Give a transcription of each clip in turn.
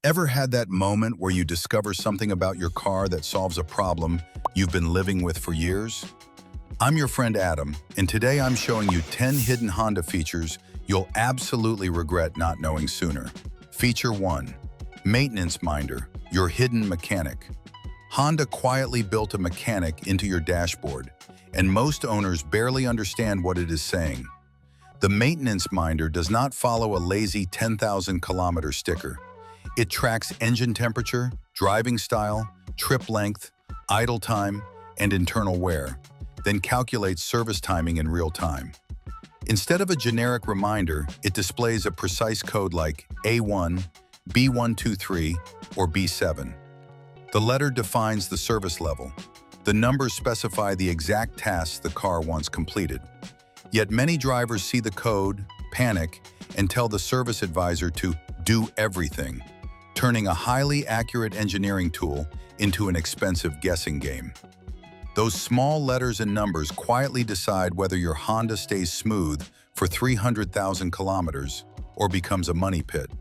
Ever had that moment where you discover something about your car that solves a problem you've been living with for years? I'm your friend Adam, and today I'm showing you 10 hidden Honda features you'll absolutely regret not knowing sooner. Feature 1. Maintenance Minder, your hidden mechanic. Honda quietly built a mechanic into your dashboard, and most owners barely understand what it is saying. The Maintenance Minder does not follow a lazy 10,000-kilometer sticker. It tracks engine temperature, driving style, trip length, idle time, and internal wear, then calculates service timing in real time. Instead of a generic reminder, it displays a precise code like A1, B123, or B7. The letter defines the service level. The numbers specify the exact tasks the car wants completed. Yet many drivers see the code, panic, and tell the service advisor to do everything, turning a highly accurate engineering tool into an expensive guessing game. Those small letters and numbers quietly decide whether your Honda stays smooth for 300,000 kilometers or becomes a money pit.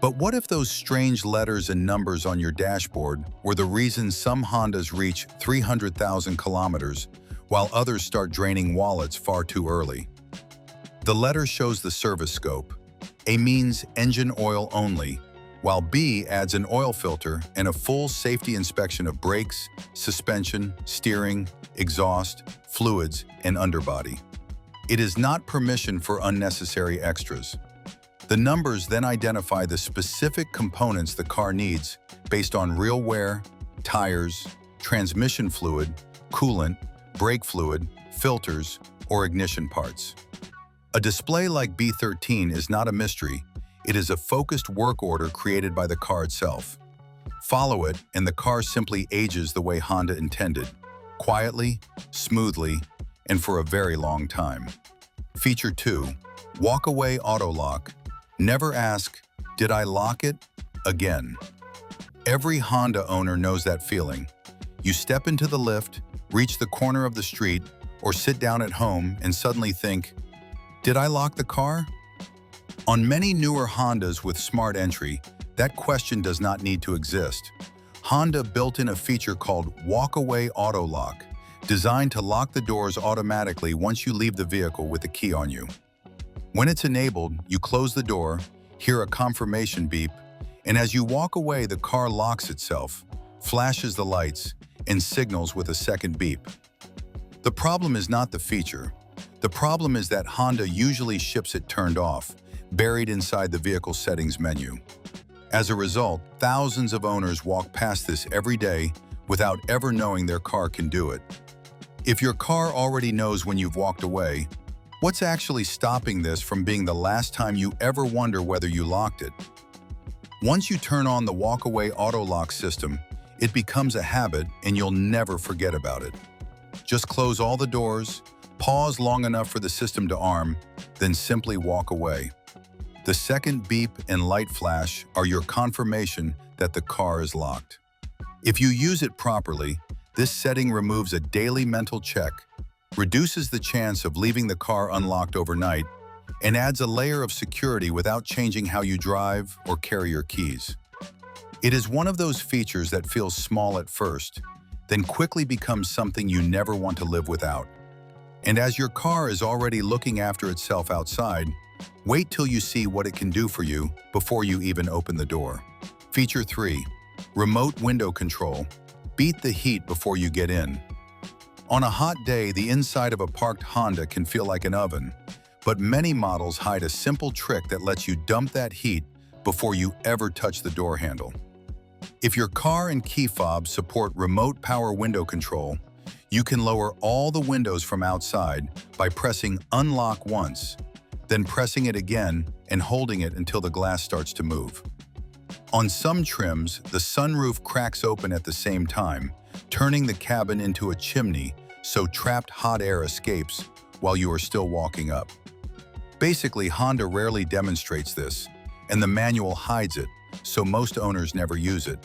But what if those strange letters and numbers on your dashboard were the reason some Hondas reach 300,000 kilometers while others start draining wallets far too early? The letter shows the service scope. A means engine oil only, while B adds an oil filter and a full safety inspection of brakes, suspension, steering, exhaust, fluids, and underbody. It is not permission for unnecessary extras. The numbers then identify the specific components the car needs based on real wear, tires, transmission fluid, coolant, brake fluid, filters, or ignition parts. A display like B13 is not a mystery. It is a focused work order created by the car itself. Follow it, and the car simply ages the way Honda intended, quietly, smoothly, and for a very long time. Feature 2. Walk-away autolock. Never ask, "Did I lock it?" again. Every Honda owner knows that feeling. You step into the lift, reach the corner of the street, or sit down at home and suddenly think, "Did I lock the car?" On many newer Hondas with smart entry, that question does not need to exist. Honda built in a feature called walk-away autolock, designed to lock the doors automatically once you leave the vehicle with the key on you. When it's enabled, you close the door, hear a confirmation beep, and as you walk away, the car locks itself, flashes the lights, and signals with a second beep. The problem is not the feature. The problem is that Honda usually ships it turned off, buried inside the vehicle settings menu. As a result, thousands of owners walk past this every day without ever knowing their car can do it. If your car already knows when you've walked away, what's actually stopping this from being the last time you ever wonder whether you locked it? Once you turn on the walk-away auto lock system, it becomes a habit and you'll never forget about it. Just close all the doors, pause long enough for the system to arm, then simply walk away. The second beep and light flash are your confirmation that the car is locked. If you use it properly, this setting removes a daily mental check, reduces the chance of leaving the car unlocked overnight, and adds a layer of security without changing how you drive or carry your keys. It is one of those features that feels small at first, then quickly becomes something you never want to live without. And as your car is already looking after itself outside, wait till you see what it can do for you before you even open the door. Feature 3. Remote window control. Beat the heat before you get in. On a hot day, the inside of a parked Honda can feel like an oven, but many models hide a simple trick that lets you dump that heat before you ever touch the door handle. If your car and key fob support remote power window control, you can lower all the windows from outside by pressing unlock once, then pressing it again and holding it until the glass starts to move. On some trims, the sunroof cracks open at the same time, turning the cabin into a chimney so trapped hot air escapes while you are still walking up. Basically, Honda rarely demonstrates this, and the manual hides it, so most owners never use it.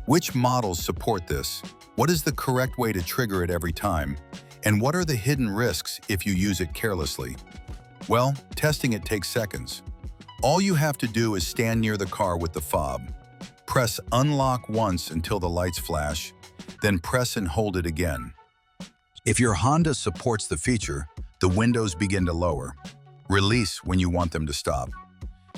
Which models support this? What is the correct way to trigger it every time? And what are the hidden risks if you use it carelessly? Well, testing it takes seconds. All you have to do is stand near the car with the fob, Press unlock once until the lights flash, then press and hold it again. If your Honda supports the feature, the windows begin to lower. Release when you want them to stop.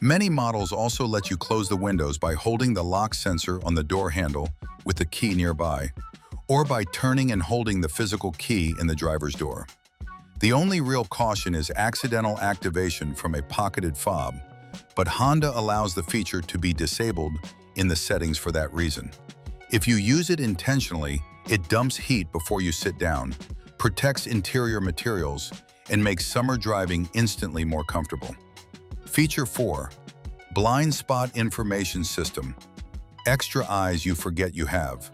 Many models also let you close the windows by holding the lock sensor on the door handle with the key nearby, or by turning and holding the physical key in the driver's door. The only real caution is accidental activation from a pocketed fob, but Honda allows the feature to be disabled in the settings for that reason. If you use it intentionally, it dumps heat before you sit down, protects interior materials, and makes summer driving instantly more comfortable. Feature 4. Blind Spot Information System. Extra eyes you forget you have.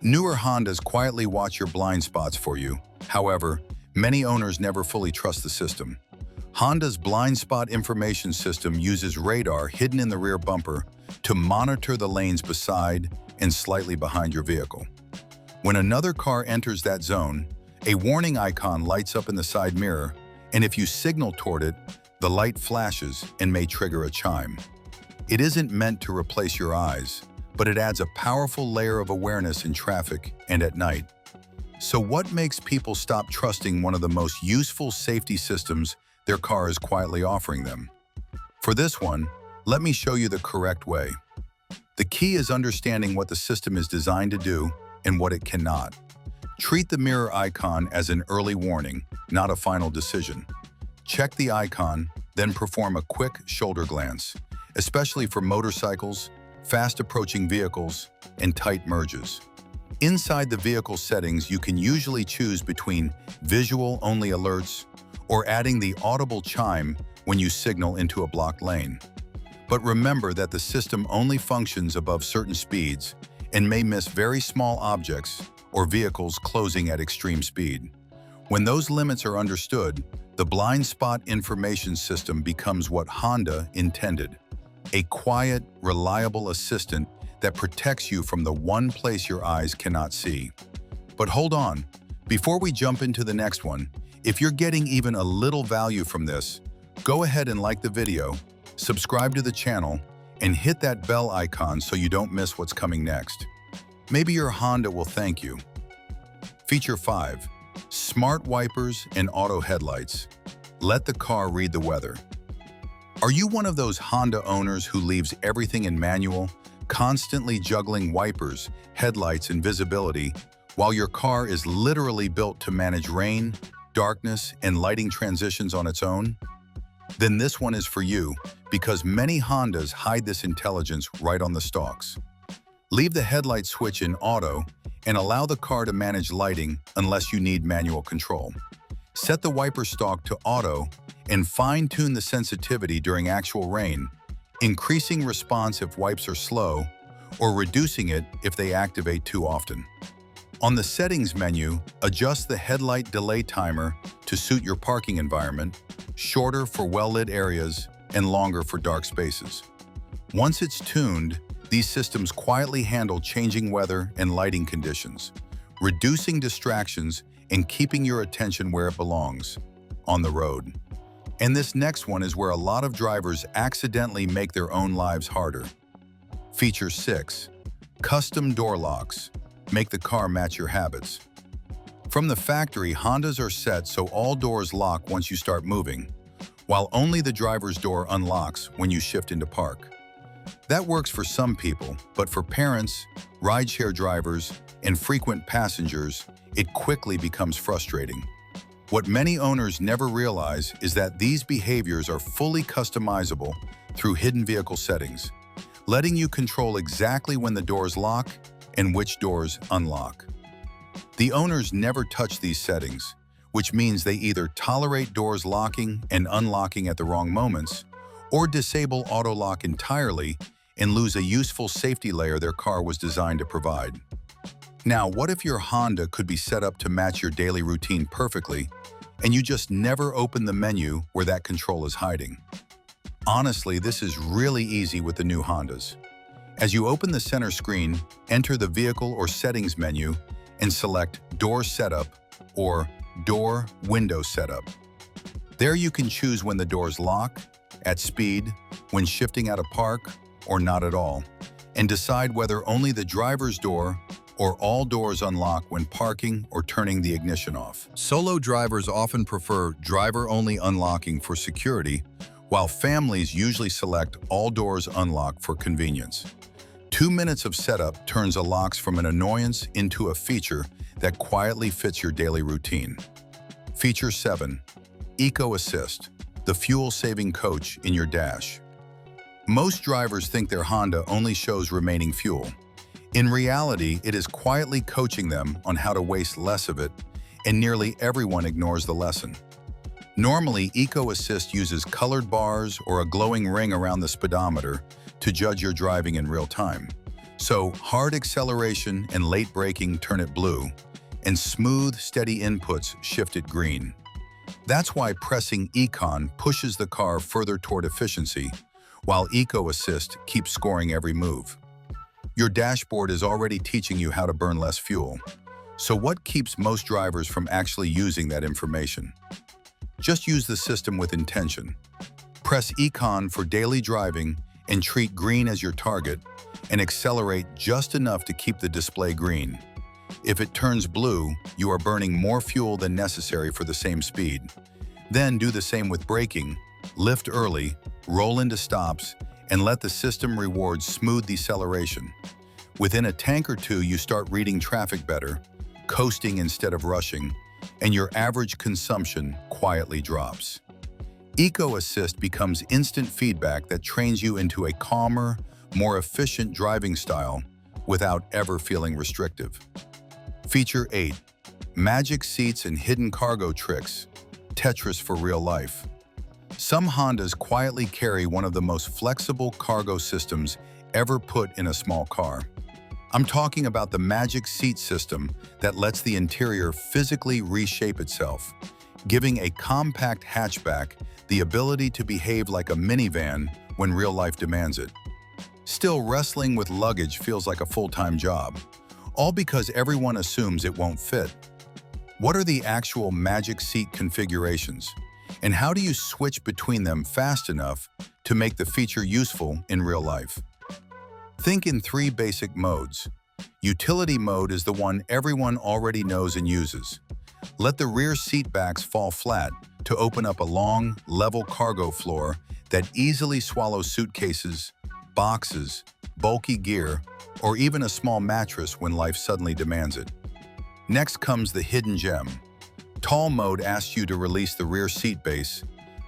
Newer Hondas quietly watch your blind spots for you. However, many owners never fully trust the system. Honda's Blind Spot Information System uses radar hidden in the rear bumper to monitor the lanes beside and slightly behind your vehicle. When another car enters that zone, a warning icon lights up in the side mirror, and if you signal toward it, the light flashes and may trigger a chime. It isn't meant to replace your eyes, but it adds a powerful layer of awareness in traffic and at night. So what makes people stop trusting one of the most useful safety systems their car is quietly offering them? For this one, let me show you the correct way. The key is understanding what the system is designed to do and what it cannot. Treat the mirror icon as an early warning, not a final decision. Check the icon, then perform a quick shoulder glance, especially for motorcycles, fast-approaching vehicles, and tight merges. Inside the vehicle settings, you can usually choose between visual-only alerts or adding the audible chime when you signal into a blocked lane. But remember that the system only functions above certain speeds and may miss very small objects or vehicles closing at extreme speed. When those limits are understood, the blind spot information system becomes what Honda intended: a quiet, reliable assistant that protects you from the one place your eyes cannot see. But hold on, before we jump into the next one, if you're getting even a little value from this, go ahead and like the video, subscribe to the channel, and hit that bell icon so you don't miss what's coming next. Maybe your Honda will thank you. Feature 5. Smart wipers and auto headlights. Let the car read the weather. Are you one of those Honda owners who leaves everything in manual, constantly juggling wipers, headlights, and visibility, while your car is literally built to manage rain, darkness, and lighting transitions on its own? Then this one is for you, because many Hondas hide this intelligence right on the stalks. Leave the headlight switch in auto and allow the car to manage lighting unless you need manual control. Set the wiper stalk to auto and fine-tune the sensitivity during actual rain, increasing response if wipes are slow or reducing it if they activate too often. On the settings menu, adjust the headlight delay timer to suit your parking environment, shorter for well-lit areas and longer for dark spaces. Once it's tuned, these systems quietly handle changing weather and lighting conditions, reducing distractions and keeping your attention where it belongs, on the road. And this next one is where a lot of drivers accidentally make their own lives harder. Feature 6. Custom door locks. Make the car match your habits. From the factory, Hondas are set so all doors lock once you start moving, while only the driver's door unlocks when you shift into park. That works for some people, but for parents, rideshare drivers, and frequent passengers, it quickly becomes frustrating. What many owners never realize is that these behaviors are fully customizable through hidden vehicle settings, letting you control exactly when the doors lock and which doors unlock. The owners never touch these settings, which means they either tolerate doors locking and unlocking at the wrong moments, or disable auto lock entirely and lose a useful safety layer their car was designed to provide. Now, what if your Honda could be set up to match your daily routine perfectly, and you just never open the menu where that control is hiding? Honestly, this is really easy with the new Hondas. As you open the center screen, enter the Vehicle or Settings menu and select Door Setup or Door Window Setup. There you can choose when the doors lock, at speed, when shifting out of park, or not at all. and decide whether only the driver's door or all doors unlock when parking or turning the ignition off. Solo drivers often prefer driver-only unlocking for security, while families usually select all doors unlock for convenience. 2 minutes of setup turns a locks from an annoyance into a feature that quietly fits your daily routine. Feature 7. Eco Assist, the fuel-saving coach in your dash. Most drivers think their Honda only shows remaining fuel. In reality, it is quietly coaching them on how to waste less of it, and nearly everyone ignores the lesson. Normally, Eco Assist uses colored bars or a glowing ring around the speedometer to judge your driving in real time. So, hard acceleration and late braking turn it blue, and smooth, steady inputs shift it green. That's why pressing Econ pushes the car further toward efficiency, while Eco Assist keeps scoring every move. Your dashboard is already teaching you how to burn less fuel. So what keeps most drivers from actually using that information? Just use the system with intention. Press Econ for daily driving and treat green as your target, and accelerate just enough to keep the display green. If it turns blue, you are burning more fuel than necessary for the same speed. Then do the same with braking, lift early, roll into stops, and let the system reward smooth deceleration. Within a tank or two, you start reading traffic better, coasting instead of rushing, and your average consumption quietly drops. Eco Assist becomes instant feedback that trains you into a calmer, more efficient driving style without ever feeling restrictive. Feature 8. Magic seats and hidden cargo tricks. Tetris for real life. Some Hondas quietly carry one of the most flexible cargo systems ever put in a small car. I'm talking about the magic seat system that lets the interior physically reshape itself, giving a compact hatchback the ability to behave like a minivan when real life demands it. Still, wrestling with luggage feels like a full-time job, all because everyone assumes it won't fit. What are the actual magic seat configurations? And how do you switch between them fast enough to make the feature useful in real life? Think in 3 basic modes. Utility mode is the one everyone already knows and uses. Let the rear seat backs fall flat to open up a long, level cargo floor that easily swallows suitcases, boxes, bulky gear, or even a small mattress when life suddenly demands it. Next comes the hidden gem. Tall mode asks you to release the rear seat base,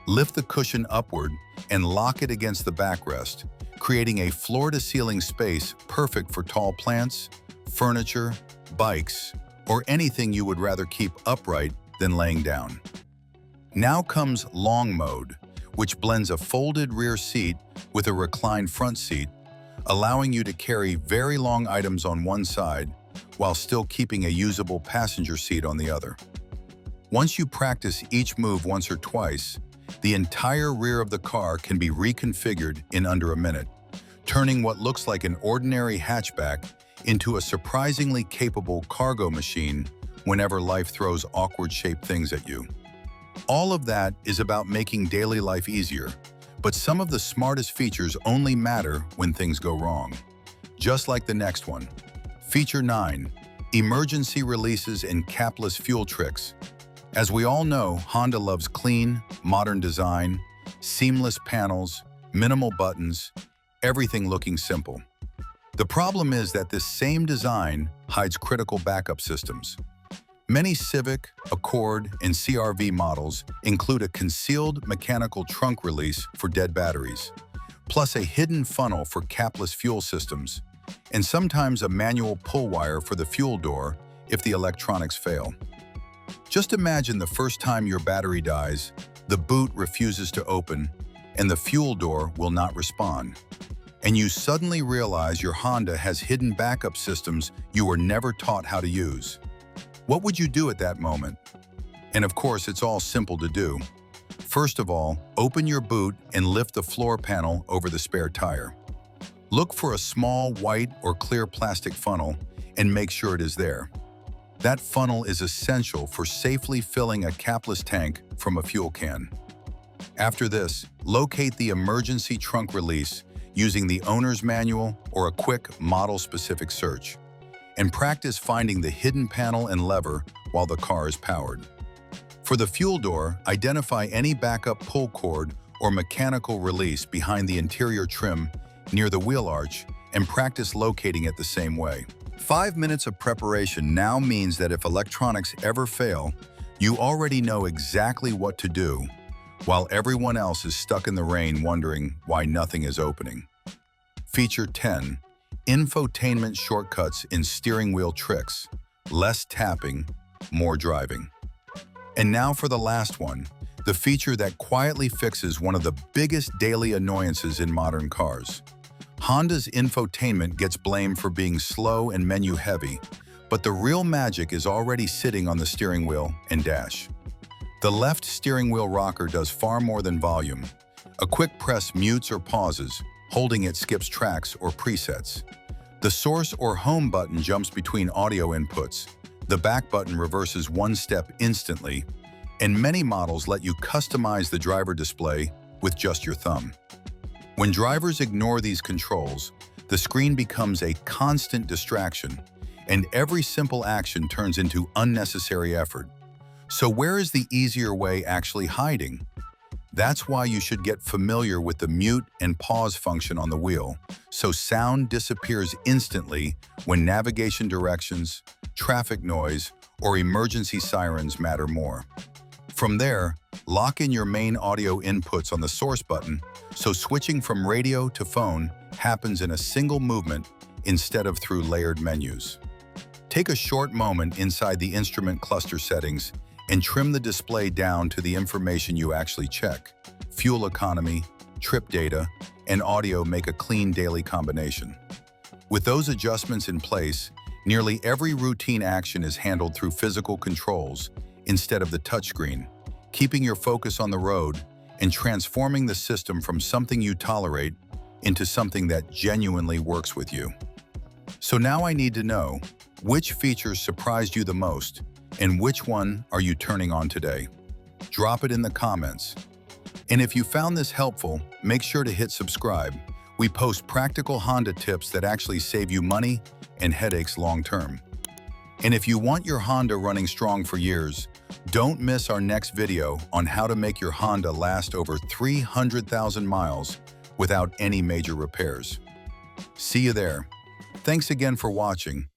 lift the cushion upward, and lock it against the backrest, creating a floor-to-ceiling space perfect for tall plants, furniture, bikes, or anything you would rather keep upright than laying down. Now comes long mode, which blends a folded rear seat with a reclined front seat, allowing you to carry very long items on one side while still keeping a usable passenger seat on the other. Once you practice each move once or twice, the entire rear of the car can be reconfigured in under a minute, turning what looks like an ordinary hatchback into a surprisingly capable cargo machine whenever life throws awkward-shaped things at you. All of that is about making daily life easier, but some of the smartest features only matter when things go wrong. Just like the next one. Feature 9. Emergency releases and capless fuel tricks. As we all know, Honda loves clean, modern design, seamless panels, minimal buttons, everything looking simple. The problem is that this same design hides critical backup systems. Many Civic, Accord, and CR-V models include a concealed mechanical trunk release for dead batteries, plus a hidden funnel for capless fuel systems, and sometimes a manual pull wire for the fuel door if the electronics fail. Just imagine the first time your battery dies, the boot refuses to open, and the fuel door will not respond. And you suddenly realize your Honda has hidden backup systems you were never taught how to use. What would you do at that moment? And of course, it's all simple to do. First of all, open your boot and lift the floor panel over the spare tire. Look for a small white or clear plastic funnel and make sure it is there. That funnel is essential for safely filling a capless tank from a fuel can. After this, locate the emergency trunk release using the owner's manual or a quick model-specific search. And practice finding the hidden panel and lever while the car is powered. For the fuel door, identify any backup pull cord or mechanical release behind the interior trim near the wheel arch and practice locating it the same way. 5 minutes of preparation now means that if electronics ever fail, you already know exactly what to do, while everyone else is stuck in the rain wondering why nothing is opening. Feature 10. Infotainment shortcuts in steering wheel tricks. Less tapping, more driving. And now for the last one, the feature that quietly fixes one of the biggest daily annoyances in modern cars. Honda's infotainment gets blamed for being slow and menu-heavy, but the real magic is already sitting on the steering wheel and dash. The left steering wheel rocker does far more than volume. A quick press mutes or pauses, holding it skips tracks or presets. The source or home button jumps between audio inputs. The back button reverses one step instantly, and many models let you customize the driver display with just your thumb. When drivers ignore these controls, the screen becomes a constant distraction, and every simple action turns into unnecessary effort. So where is the easier way actually hiding? That's why you should get familiar with the mute and pause function on the wheel, so sound disappears instantly when navigation directions, traffic noise, or emergency sirens matter more. From there, lock in your main audio inputs on the source button, so switching from radio to phone happens in a single movement instead of through layered menus. Take a short moment inside the instrument cluster settings and trim the display down to the information you actually check. Fuel economy, trip data, and audio make a clean daily combination. With those adjustments in place, nearly every routine action is handled through physical controls instead of the touchscreen, keeping your focus on the road and transforming the system from something you tolerate into something that genuinely works with you. So now I need to know, which features surprised you the most, and which one are you turning on today? Drop it in the comments. And if you found this helpful, make sure to hit subscribe. We post practical Honda tips that actually save you money and headaches long-term. And if you want your Honda running strong for years, don't miss our next video on how to make your Honda last over 300,000 miles without any major repairs. See you there. Thanks again for watching,